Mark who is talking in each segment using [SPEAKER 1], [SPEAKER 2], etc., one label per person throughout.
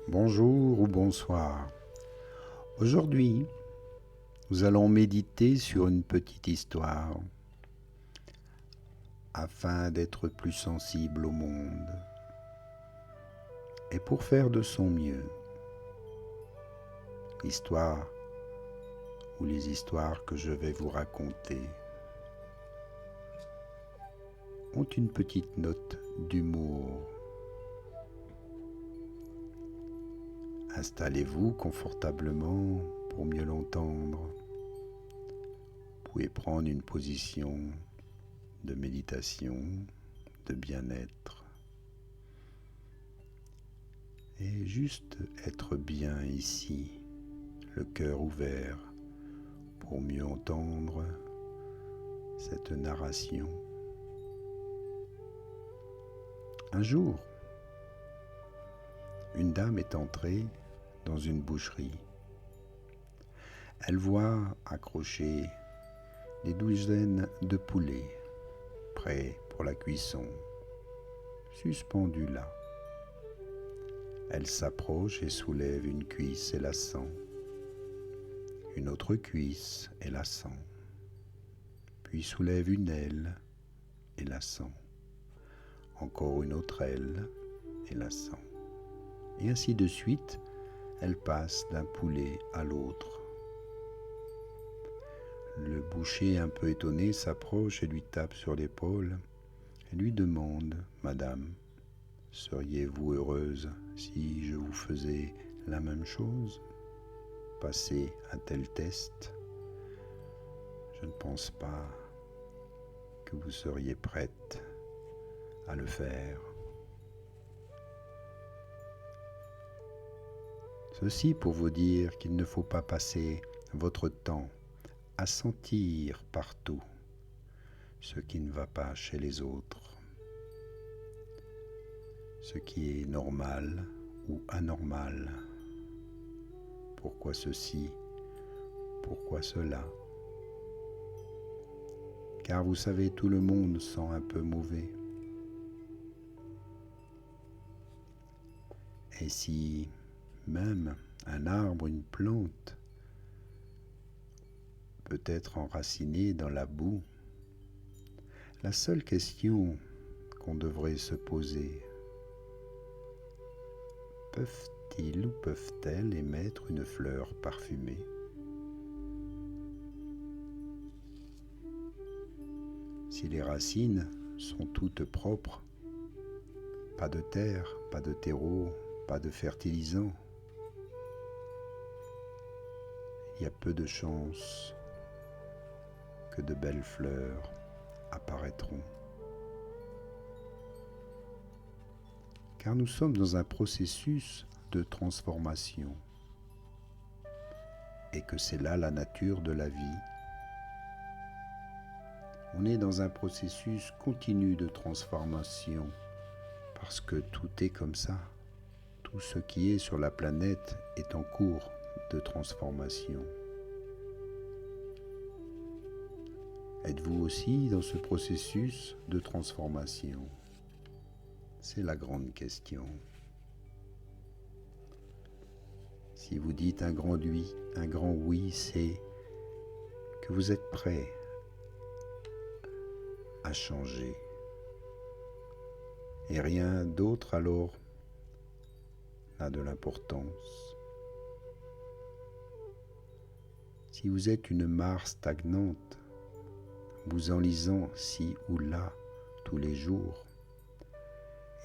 [SPEAKER 1] Bonjour ou bonsoir. Aujourd'hui, nous allons méditer sur une petite histoire afin d'être plus sensible au monde et pour faire de son mieux. L'histoire ou les histoires que je vais vous raconter ont une petite note d'humour. Installez-vous confortablement pour mieux l'entendre. Vous pouvez prendre une position de méditation, de bien-être et juste être bien ici, le cœur ouvert pour mieux entendre cette narration. Un jour, une dame est entrée dans une boucherie. Elle voit accrocher des douzaines de poulets prêts pour la cuisson, suspendus là. Elle s'approche et soulève une cuisse et la sent, une autre cuisse et la sent, puis soulève une aile et la sent, encore une autre aile et la sent. Et ainsi de suite, elle passe d'un poulet à l'autre. Le boucher, un peu étonné, s'approche et lui tape sur l'épaule et lui demande : « Madame, seriez-vous heureuse si je vous faisais la même chose ? Passer un tel test ? Je ne pense pas que vous seriez prête à le faire. » Ceci pour vous dire qu'il ne faut pas passer votre temps à sentir partout ce qui ne va pas chez les autres, ce qui est normal ou anormal. Pourquoi ceci ? Pourquoi cela ? Car vous savez, tout le monde sent un peu mauvais. Et si même un arbre, une plante peut être enraciné dans la boue, la seule question qu'on devrait se poser: peuvent-ils ou peuvent-elles émettre une fleur parfumée ? Si les racines sont toutes propres, pas de terre, pas de terreau, pas de fertilisant, il y a peu de chances que de belles fleurs apparaîtront. Car nous sommes dans un processus de transformation et que c'est là la nature de la vie. On est dans un processus continu de transformation parce que tout est comme ça. Tout ce qui est sur la planète est en cours de transformation. Êtes-vous aussi dans ce processus de transformation ? C'est la grande question. Si vous dites un grand oui, c'est que vous êtes prêt à changer. Et rien d'autre alors n'a de l'importance. Si vous êtes une mare stagnante, vous enlisant ci ou là tous les jours,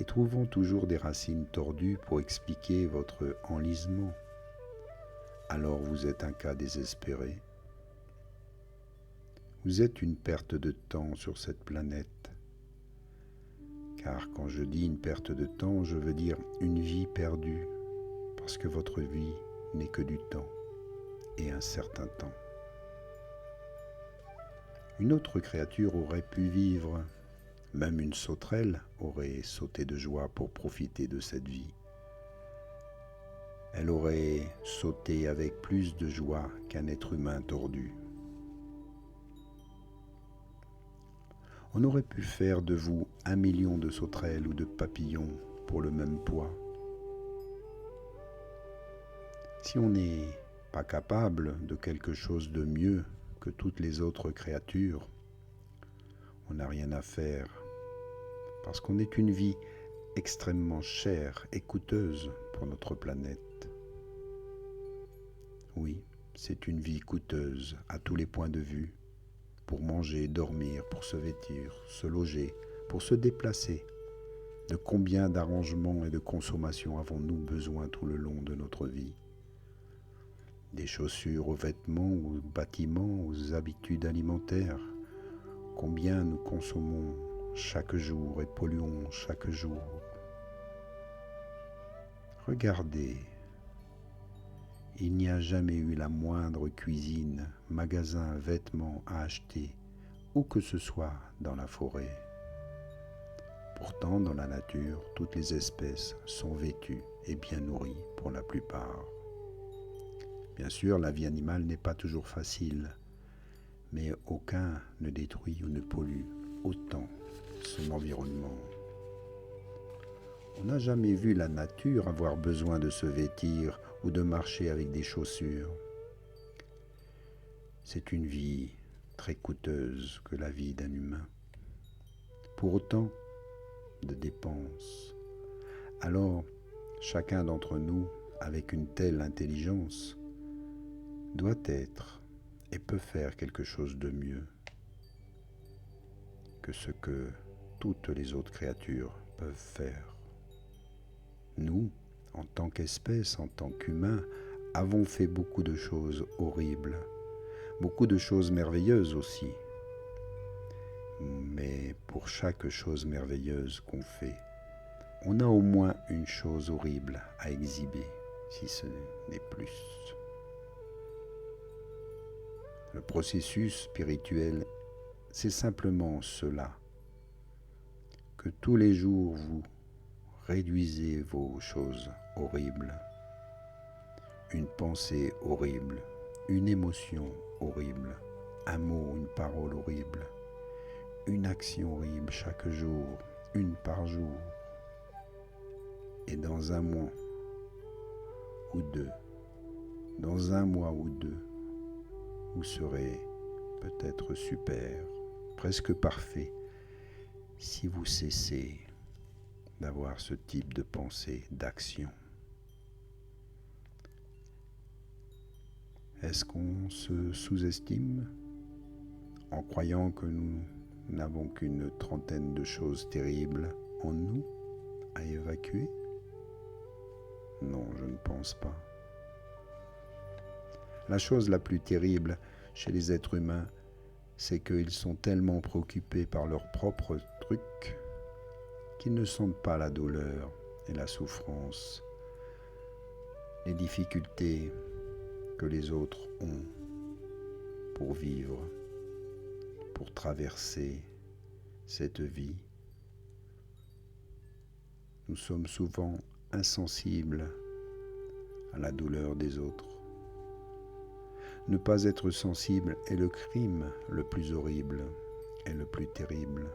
[SPEAKER 1] et trouvant toujours des racines tordues pour expliquer votre enlisement, alors vous êtes un cas désespéré. Vous êtes une perte de temps sur cette planète. Car quand je dis une perte de temps, je veux dire une vie perdue, parce que votre vie n'est que du temps et un certain temps. Une autre créature aurait pu vivre, même une sauterelle aurait sauté de joie pour profiter de cette vie. Elle aurait sauté avec plus de joie qu'un être humain tordu. On aurait pu faire de vous 1 million de sauterelles ou de papillons pour le même poids. Si on n'est pas capable de quelque chose de mieux que toutes les autres créatures, on n'a rien à faire, parce qu'on est une vie extrêmement chère et coûteuse pour notre planète. Oui, c'est une vie coûteuse à tous les points de vue, pour manger, dormir, pour se vêtir, se loger, pour se déplacer. De combien d'arrangements et de consommation avons-nous besoin tout le long de notre vie? Des chaussures aux vêtements, aux bâtiments, aux habitudes alimentaires. Combien nous consommons chaque jour et polluons chaque jour. Regardez, il n'y a jamais eu la moindre cuisine, magasin, vêtements à acheter, où que ce soit dans la forêt. Pourtant, dans la nature, toutes les espèces sont vêtues et bien nourries pour la plupart. Bien sûr, la vie animale n'est pas toujours facile, mais aucun ne détruit ou ne pollue autant son environnement. On n'a jamais vu la nature avoir besoin de se vêtir ou de marcher avec des chaussures. C'est une vie très coûteuse que la vie d'un humain. Pour autant de dépenses. Alors, chacun d'entre nous, avec une telle intelligence, doit être et peut faire quelque chose de mieux que ce que toutes les autres créatures peuvent faire. Nous, en tant qu'espèce, en tant qu'humains, avons fait beaucoup de choses horribles, beaucoup de choses merveilleuses aussi. Mais pour chaque chose merveilleuse qu'on fait, on a au moins une chose horrible à exhiber, si ce n'est plus. Le processus spirituel, c'est simplement cela, que tous les jours vous réduisez vos choses horribles, une pensée horrible, une émotion horrible, un mot, une parole horrible, une action horrible chaque jour, une par jour. Et dans un mois ou deux, dans un mois ou deux, vous serez peut-être super, presque parfait, si vous cessez d'avoir ce type de pensée, d'action. Est-ce qu'on se sous-estime en croyant que nous n'avons qu'une trentaine de choses terribles en nous à évacuer? Non, je ne pense pas. La chose la plus terrible chez les êtres humains, c'est qu'ils sont tellement préoccupés par leurs propres trucs qu'ils ne sentent pas la douleur et la souffrance, les difficultés que les autres ont pour vivre, pour traverser cette vie. Nous sommes souvent insensibles à la douleur des autres. Ne pas être sensible est le crime le plus horrible et le plus terrible.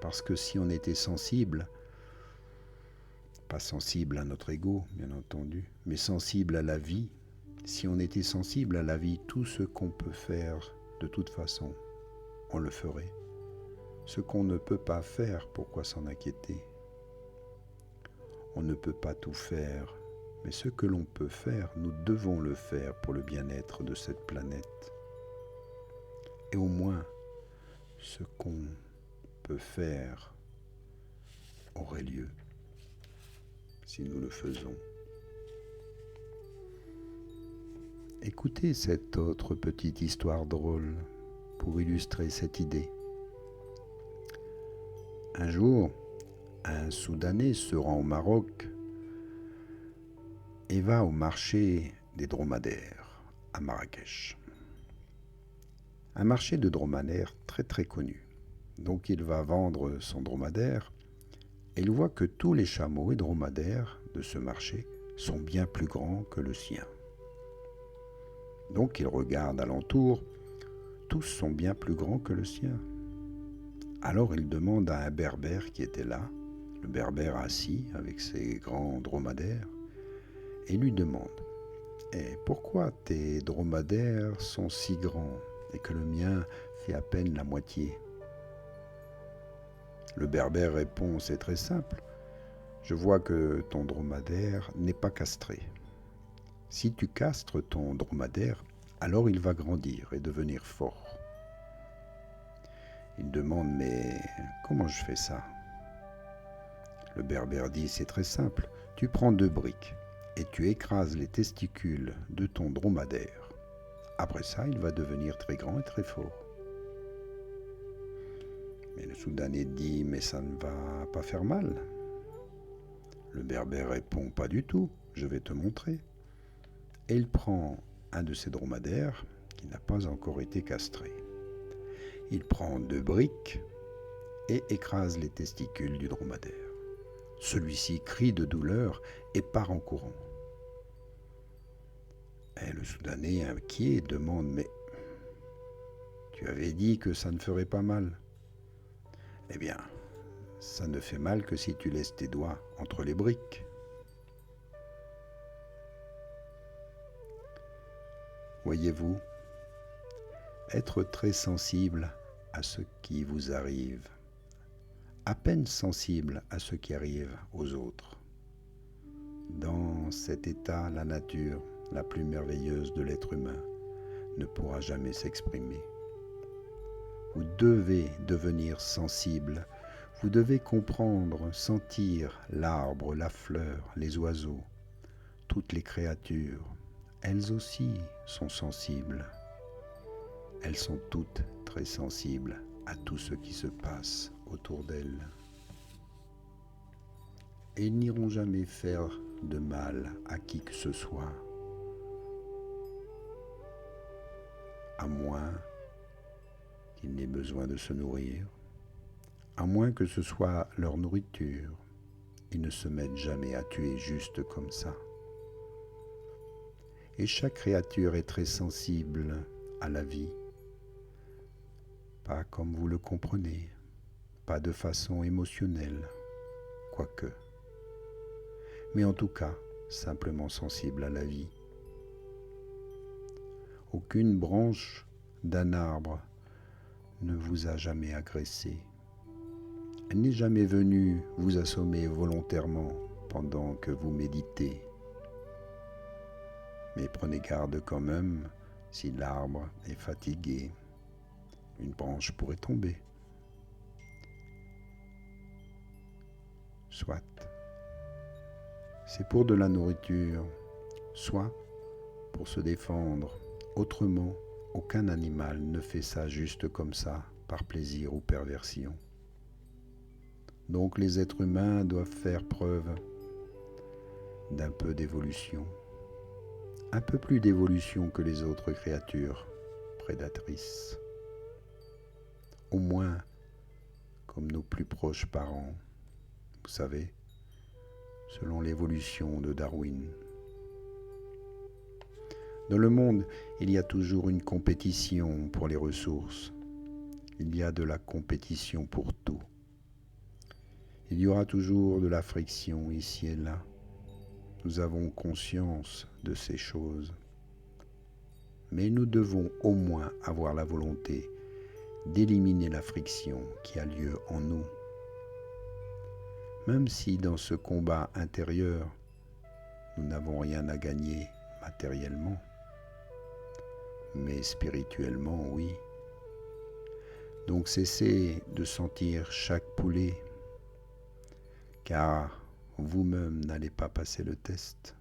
[SPEAKER 1] Parce que si on était sensible, pas sensible à notre ego, bien entendu, mais sensible à la vie, si on était sensible à la vie, tout ce qu'on peut faire, de toute façon, on le ferait. Ce qu'on ne peut pas faire, pourquoi s'en inquiéter? On ne peut pas tout faire, mais ce que l'on peut faire, nous devons le faire pour le bien-être de cette planète. Et au moins, ce qu'on peut faire aurait lieu si nous le faisons. Écoutez cette autre petite histoire drôle pour illustrer cette idée. Un jour, un Soudanais se rend au Maroc et va au marché des dromadaires à Marrakech. Un marché de dromadaires très très connu. Donc il va vendre son dromadaire et il voit que tous les chameaux et dromadaires de ce marché sont bien plus grands que le sien. Donc il regarde alentour, tous sont bien plus grands que le sien. Alors il demande à un berbère qui était là, le berbère assis avec ses grands dromadaires, et lui demande: Et pourquoi tes dromadaires sont si grands et que le mien fait à peine la moitié? Le berbère répond, c'est très simple. Je vois que ton dromadaire n'est pas castré. Si tu castres ton dromadaire, alors il va grandir et devenir fort. Il demande, mais comment je fais ça? Le berbère dit, c'est très simple. Tu prends 2 briques et tu écrases les testicules de ton dromadaire. Après ça, il va devenir très grand et très fort. Mais le Soudanais dit, mais ça ne va pas faire mal. Le berbère répond, pas du tout, je vais te montrer. Et il prend un de ses dromadaires qui n'a pas encore été castré. Il prend 2 briques et écrase les testicules du dromadaire. Celui-ci crie de douleur et part en courant. Et le Soudanais, inquiet, demande, mais tu avais dit que ça ne ferait pas mal. Eh bien, ça ne fait mal que si tu laisses tes doigts entre les briques. Voyez-vous, être très sensible à ce qui vous arrive, à peine sensible à ce qui arrive aux autres. Dans cet état, la nature, la plus merveilleuse de l'être humain, ne pourra jamais s'exprimer. Vous devez devenir sensible, vous devez comprendre, sentir l'arbre, la fleur, les oiseaux, toutes les créatures. Elles aussi sont sensibles. Elles sont toutes très sensibles à tout ce qui se passe autour d'elles. Et ils n'iront jamais faire de mal à qui que ce soit, à moins qu'ils n'aient besoin de se nourrir, à moins que ce soit leur nourriture. Ils ne se mettent jamais à tuer juste comme ça. Et chaque créature est très sensible à la vie. Pas comme vous le comprenez, pas de façon émotionnelle, quoique. Mais en tout cas, simplement sensible à la vie. Aucune branche d'un arbre ne vous a jamais agressé. Elle n'est jamais venue vous assommer volontairement pendant que vous méditez. Mais prenez garde quand même, si l'arbre est fatigué, une branche pourrait tomber. Soit c'est pour de la nourriture, soit pour se défendre. Autrement, aucun animal ne fait ça juste comme ça, par plaisir ou perversion. Donc les êtres humains doivent faire preuve d'un peu d'évolution, un peu plus d'évolution que les autres créatures prédatrices. Au moins comme nos plus proches parents, vous savez, selon l'évolution de Darwin. Dans le monde, il y a toujours une compétition pour les ressources. Il y a de la compétition pour tout. Il y aura toujours de la friction ici et là. Nous avons conscience de ces choses. Mais nous devons au moins avoir la volonté d'éliminer la friction qui a lieu en nous. Même si dans ce combat intérieur, nous n'avons rien à gagner matériellement, mais spirituellement, oui. Donc cessez de sentir chaque poulet, car vous-même n'allez pas passer le test.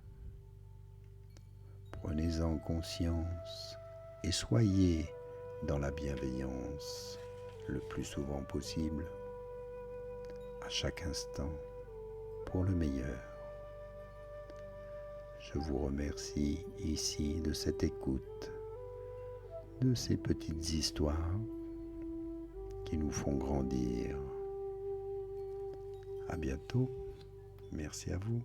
[SPEAKER 1] Prenez-en conscience et soyez dans la bienveillance le plus souvent possible, à chaque instant, pour le meilleur. Je vous remercie ici de cette écoute, de ces petites histoires qui nous font grandir. À bientôt. Merci à vous.